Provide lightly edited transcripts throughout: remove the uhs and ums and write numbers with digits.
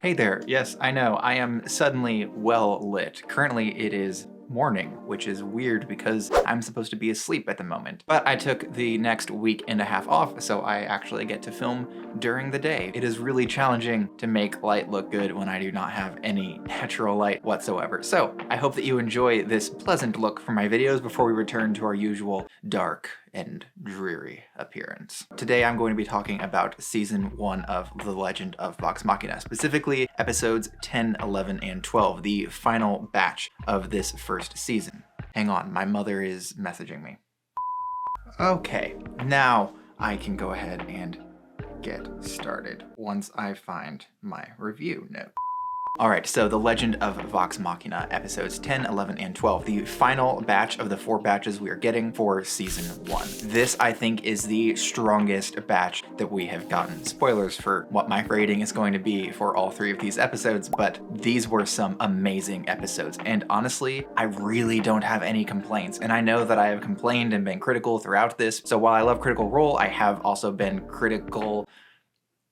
Hey there, yes, I know, I am suddenly well lit. Currently it is morning, which is weird because I'm supposed to be asleep at the moment. But I took the next week and a half off, so I actually get to film during the day. It is really challenging to make light look good when I do not have any natural light whatsoever. So I hope that you enjoy this pleasant look from my videos before we return to our usual dark and dreary appearance. Today I'm going to be talking about season 1 of The Legend of Vox Machina, specifically episodes 10, 11, and 12, the final batch of this first season. Hang on, my mother is messaging me. Okay, now I can go ahead and get started once I find my review note. Alright, so The Legend of Vox Machina, episodes 10, 11, and 12, the final batch of the 4 batches we are getting for season 1. This, I think, is the strongest batch that we have gotten. Spoilers for what my rating is going to be for all 3 of these episodes, but these were some amazing episodes, and honestly, I really don't have any complaints, and I know that I have complained and been critical throughout this, so while I love Critical Role, I have also been critical.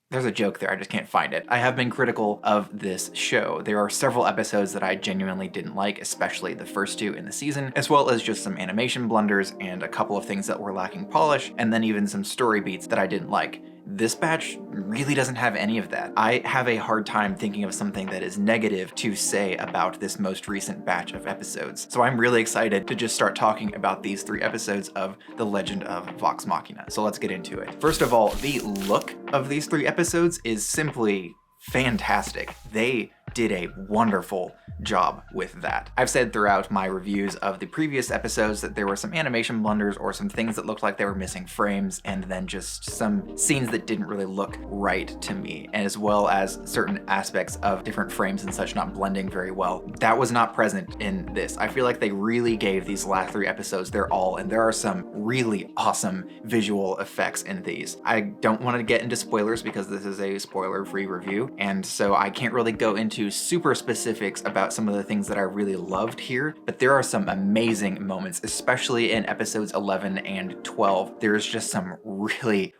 There's a joke there, I just can't find it. I have been critical of this show. There are several episodes that I genuinely didn't like, especially the first 2 in the season, as well as just some animation blunders and a couple of things that were lacking polish, and then even some story beats that I didn't like. This batch really doesn't have any of that. I have a hard time thinking of something that is negative to say about this most recent batch of episodes. So I'm really excited to just start talking about these 3 episodes of The Legend of Vox Machina. So let's get into it. First of all, the look of these 3 episodes is simply fantastic. They did a wonderful job with that. I've said throughout my reviews of the previous episodes that there were some animation blunders or some things that looked like they were missing frames, and then just some scenes that didn't really look right to me, as well as certain aspects of different frames and such not blending very well. That was not present in this. I feel like they really gave these last 3 episodes their all, and there are some really awesome visual effects in these. I don't want to get into spoilers because this is a spoiler-free review, and so I can't really go into super specifics about some of the things that I really loved here, but there are some amazing moments, especially in episodes 11 and 12. There's just some really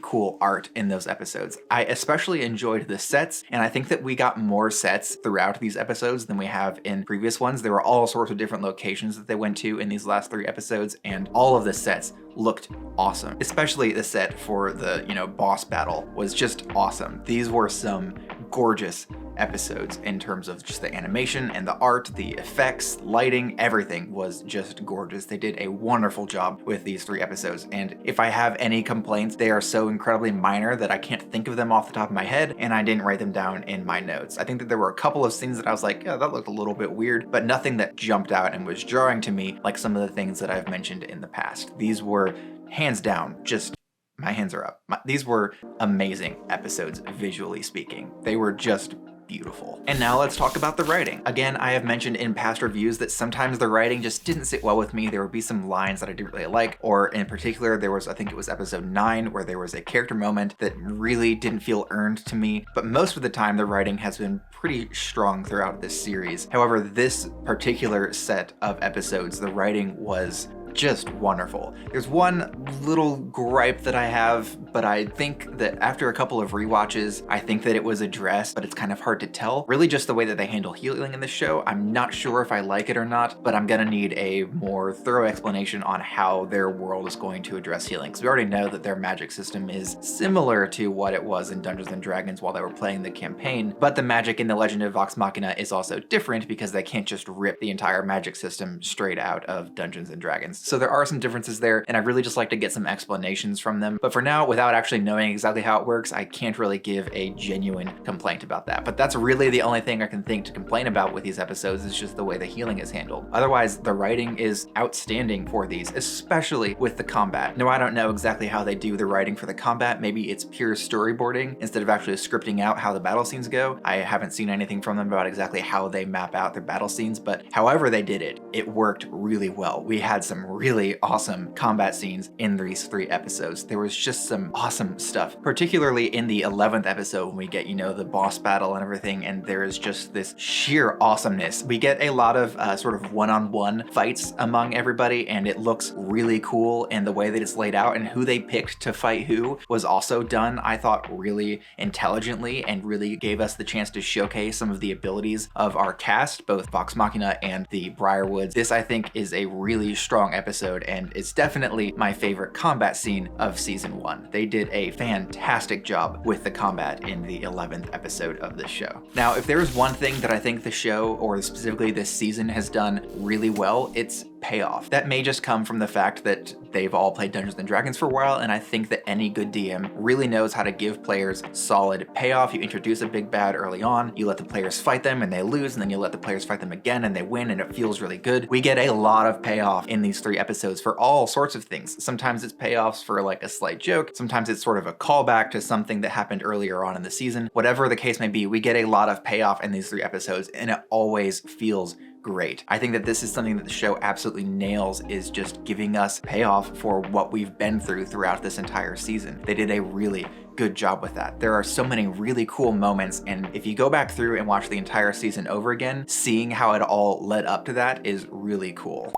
cool art in those episodes. I especially enjoyed the sets, and I think that we got more sets throughout these episodes than we have in previous ones. There were all sorts of different locations that they went to in these last 3 episodes, and all of the sets looked awesome. Especially the set for the, boss battle was just awesome. These were some gorgeous episodes in terms of just the animation and the art, the effects, lighting, everything was just gorgeous. They did a wonderful job with these 3 episodes, and if I have any complaints, they are so incredibly minor that I can't think of them off the top of my head, and I didn't write them down in my notes. I think that there were a couple of scenes that I was like, yeah, that looked a little bit weird, but nothing that jumped out and was jarring to me like some of the things that I've mentioned in the past. These were hands down just my hands are up. These were amazing episodes, visually speaking. They were just beautiful. And now let's talk about the writing. Again, I have mentioned in past reviews that sometimes the writing just didn't sit well with me. There would be some lines that I didn't really like, or in particular, there was, I think it was episode 9, where there was a character moment that really didn't feel earned to me. But most of the time, the writing has been pretty strong throughout this series. However, this particular set of episodes, the writing was just wonderful. There's one little gripe that I have, but I think that after a couple of rewatches, I think that it was addressed, but it's kind of hard to tell. Really just the way that they handle healing in this show. I'm not sure if I like it or not, but I'm gonna need a more thorough explanation on how their world is going to address healing, because we already know that their magic system is similar to what it was in Dungeons & Dragons while they were playing the campaign, but the magic in The Legend of Vox Machina is also different because they can't just rip the entire magic system straight out of Dungeons & Dragons. So there are some differences there, and I'd really just like to get some explanations from them. But for now, without actually knowing exactly how it works, I can't really give a genuine complaint about that. But that's really the only thing I can think to complain about with these episodes is just the way the healing is handled. Otherwise, the writing is outstanding for these, especially with the combat. No, I don't know exactly how they do the writing for the combat. Maybe it's pure storyboarding instead of actually scripting out how the battle scenes go. I haven't seen anything from them about exactly how they map out their battle scenes, but however they did it, it worked really well. We had some really awesome combat scenes in these 3 episodes. There was just some awesome stuff, particularly in the 11th episode when we get, you know, the boss battle and everything, and there is just this sheer awesomeness. We get a lot of sort of one-on-one fights among everybody, and it looks really cool, and the way that it's laid out and who they picked to fight who was also done, I thought, really intelligently, and really gave us the chance to showcase some of the abilities of our cast, both Vox Machina and the Briarwoods. This, I think, is a really strong episode, and it's definitely my favorite combat scene of season 1. They did a fantastic job with the combat in the 11th episode of this show. Now, if there is one thing that I think the show, or specifically this season, has done really well, it's Payoff. That may just come from the fact that they've all played Dungeons & Dragons for a while, and I think that any good DM really knows how to give players solid payoff. You introduce a big bad early on, you let the players fight them and they lose, and then you let the players fight them again and they win, and it feels really good. We get a lot of payoff in these 3 episodes for all sorts of things. Sometimes it's payoffs for like a slight joke, sometimes it's sort of a callback to something that happened earlier on in the season. Whatever the case may be, we get a lot of payoff in these 3 episodes, and it always feels great. I think that this is something that the show absolutely nails, is just giving us payoff for what we've been through throughout this entire season. They did a really good job with that. There are so many really cool moments, and if you go back through and watch the entire season over again, seeing how it all led up to that is really cool.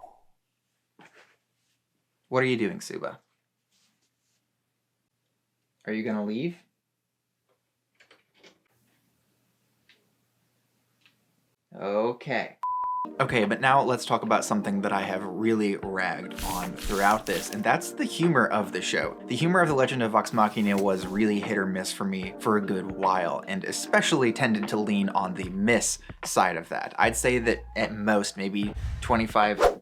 What are you doing, Suba? Are you gonna leave? Okay. Okay, but now let's talk about something that I have really ragged on throughout this, and that's the humor of the show. The humor of The Legend of Vox Machina was really hit or miss for me for a good while, and especially tended to lean on the miss side of that. I'd say that at most, maybe 25...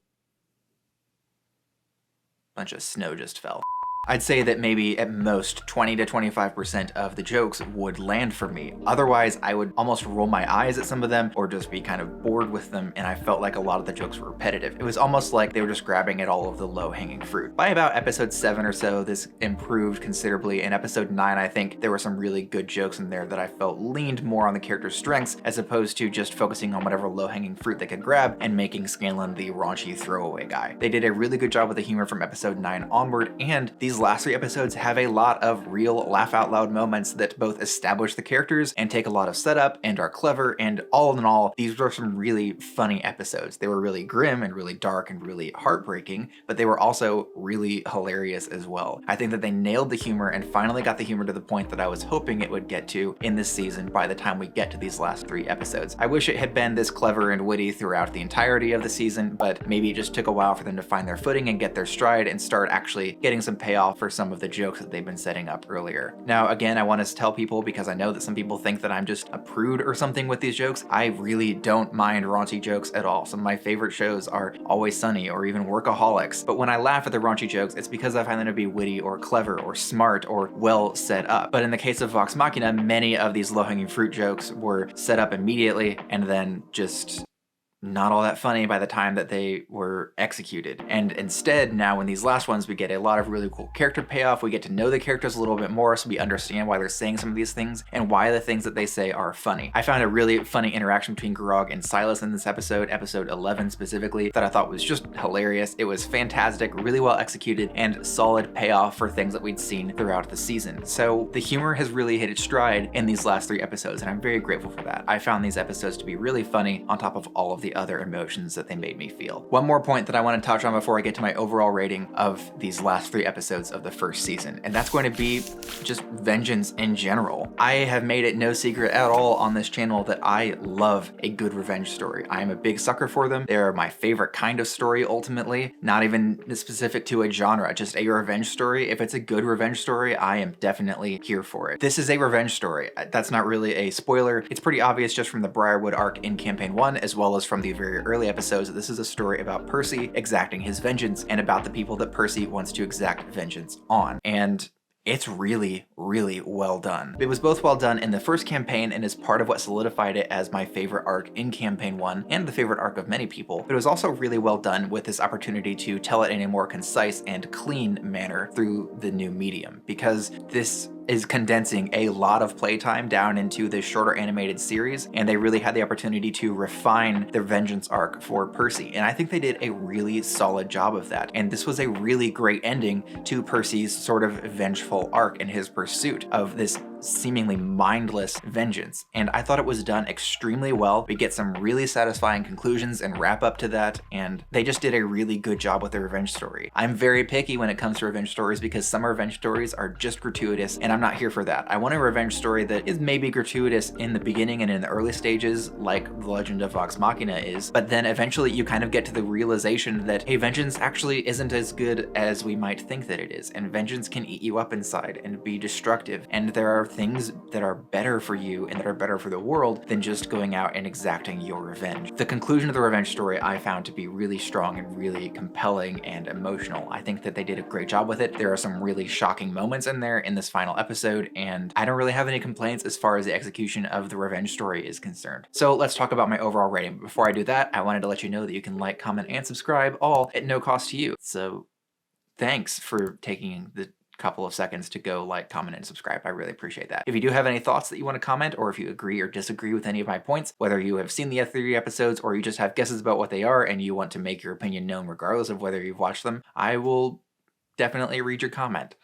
Bunch of snow just fell. I'd say that maybe at most 20 to 25% of the jokes would land for me. Otherwise, I would almost roll my eyes at some of them or just be kind of bored with them, and I felt like a lot of the jokes were repetitive. It was almost like they were just grabbing at all of the low-hanging fruit. By about episode 7 or so, this improved considerably. In episode 9, I think there were some really good jokes in there that I felt leaned more on the character's strengths as opposed to just focusing on whatever low-hanging fruit they could grab and making Scanlan the raunchy throwaway guy. They did a really good job with the humor from episode 9 onward, and these last 3 episodes have a lot of real laugh out loud moments that both establish the characters and take a lot of setup and are clever, and all in all, these were some really funny episodes. They were really grim and really dark and really heartbreaking, but they were also really hilarious as well. I think that they nailed the humor and finally got the humor to the point that I was hoping it would get to in this season by the time we get to these last 3 episodes. I wish it had been this clever and witty throughout the entirety of the season, but maybe it just took a while for them to find their footing and get their stride and start actually getting some payoff for some of the jokes that they've been setting up earlier. Now, again, I want to tell people, because I know that some people think that I'm just a prude or something with these jokes, I really don't mind raunchy jokes at all. Some of my favorite shows are Always Sunny or even Workaholics, but when I laugh at the raunchy jokes, it's because I find them to be witty or clever or smart or well set up. But in the case of Vox Machina, many of these low-hanging fruit jokes were set up immediately and then just not all that funny by the time that they were executed. And instead, now in these last ones, we get a lot of really cool character payoff. We get to know the characters a little bit more, so we understand why they're saying some of these things and why the things that they say are funny. I found a really funny interaction between Grog and Silas in this episode 11 specifically, that I thought was just hilarious. It was fantastic, really well executed, and solid payoff for things that we'd seen throughout the season. So the humor has really hit its stride in these last 3 episodes, and I'm very grateful for that. I found these episodes to be really funny on top of all of the other emotions that they made me feel. One more point that I want to touch on before I get to my overall rating of these last 3 episodes of the first season, and that's going to be just vengeance in general. I have made it no secret at all on this channel that I love a good revenge story. I am a big sucker for them. They're my favorite kind of story ultimately, not even specific to a genre, just a revenge story. If it's a good revenge story, I am definitely here for it. This is a revenge story. That's not really a spoiler. It's pretty obvious just from the Briarwood arc in campaign 1, as well as from the very early episodes. This is a story about Percy exacting his vengeance and about the people that Percy wants to exact vengeance on. And it's really, really well done. It was both well done in the first campaign and is part of what solidified it as my favorite arc in campaign 1 and the favorite arc of many people, but it was also really well done with this opportunity to tell it in a more concise and clean manner through the new medium, because this is condensing a lot of playtime down into this shorter animated series, and they really had the opportunity to refine the vengeance arc for Percy. And I think they did a really solid job of that. And this was a really great ending to Percy's sort of vengeful arc and his pursuit of this seemingly mindless vengeance. And I thought it was done extremely well. We get some really satisfying conclusions and wrap up to that, and they just did a really good job with the revenge story. I'm very picky when it comes to revenge stories because some revenge stories are just gratuitous, and I'm not here for that. I want a revenge story that is maybe gratuitous in the beginning and in the early stages, like The Legend of Vox Machina is, but then eventually you kind of get to the realization that, hey, vengeance actually isn't as good as we might think that it is, and vengeance can eat you up inside and be destructive, and there are things that are better for you and that are better for the world than just going out and exacting your revenge. The conclusion of the revenge story I found to be really strong and really compelling and emotional. I think that they did a great job with it. There are some really shocking moments in there in this final episode, and I don't really have any complaints as far as the execution of the revenge story is concerned. So let's talk about my overall rating. But before I do that, I wanted to let you know that you can like, comment, and subscribe, all at no cost to you. So thanks for taking the couple of seconds to go like, comment, and subscribe. I really appreciate that. If you do have any thoughts that you want to comment, or if you agree or disagree with any of my points, whether you have seen the F3 episodes or you just have guesses about what they are and you want to make your opinion known regardless of whether you've watched them, I will definitely read your comment.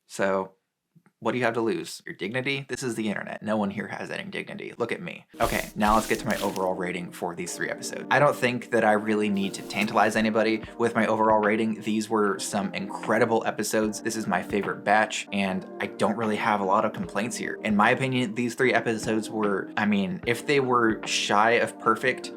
So what do you have to lose? Your dignity? This is the internet. No one here has any dignity. Look at me. Okay, now let's get to my overall rating for these 3 episodes. I don't think that I really need to tantalize anybody with my overall rating. These were some incredible episodes. This is my favorite batch, and I don't really have a lot of complaints here. In my opinion, these 3 episodes were, I mean, if they were shy of perfect,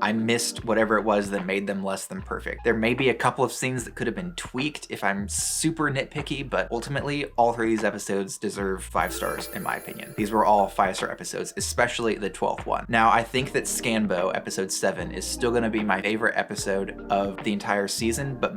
I missed whatever it was that made them less than perfect. There may be a couple of scenes that could have been tweaked if I'm super nitpicky, but ultimately all 3 of these episodes deserve 5 stars in my opinion. These were all 5-star episodes, especially the 12th one. Now, I think that Scanbo episode 7 is still gonna be my favorite episode of the entire season, but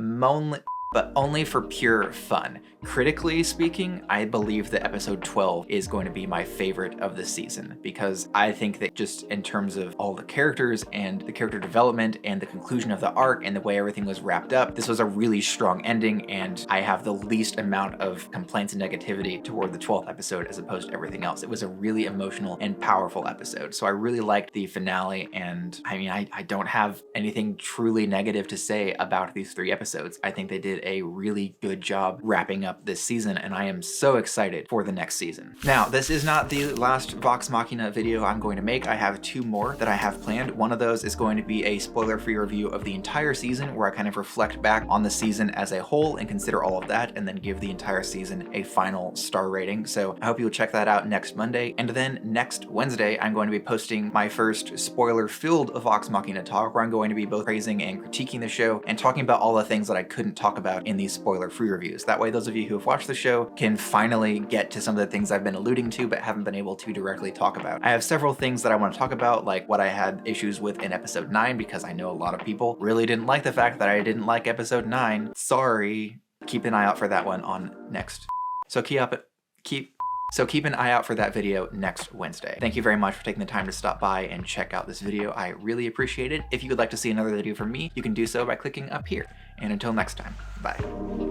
only for pure fun. Critically speaking, I believe that episode 12 is going to be my favorite of the season, because I think that just in terms of all the characters and the character development and the conclusion of the arc and the way everything was wrapped up, this was a really strong ending, and I have the least amount of complaints and negativity toward the 12th episode as opposed to everything else. It was a really emotional and powerful episode, so I really liked the finale, and I mean, I don't have anything truly negative to say about these 3 episodes. I think they did a really good job wrapping up this season, and I am so excited for the next season. Now, this is not the last Vox Machina video I'm going to make. I have 2 more that I have planned. One of those is going to be a spoiler-free review of the entire season, where I kind of reflect back on the season as a whole and consider all of that, and then give the entire season a final star rating. So I hope you'll check that out next Monday. And then next Wednesday, I'm going to be posting my first spoiler-filled Vox Machina talk, where I'm going to be both praising and critiquing the show and talking about all the things that I couldn't talk about in these spoiler-free reviews. That way, those of you who have watched the show can finally get to some of the things I've been alluding to but haven't been able to directly talk about. I have several things that I want to talk about, like what I had issues with in episode 9, because I know a lot of people really didn't like the fact that I didn't like episode 9. Sorry. Keep an eye out for that one on next. So keep an eye out for that video next Wednesday. Thank you very much for taking the time to stop by and check out this video. I really appreciate it. If you would like to see another video from me, you can do so by clicking up here. And until next time, bye.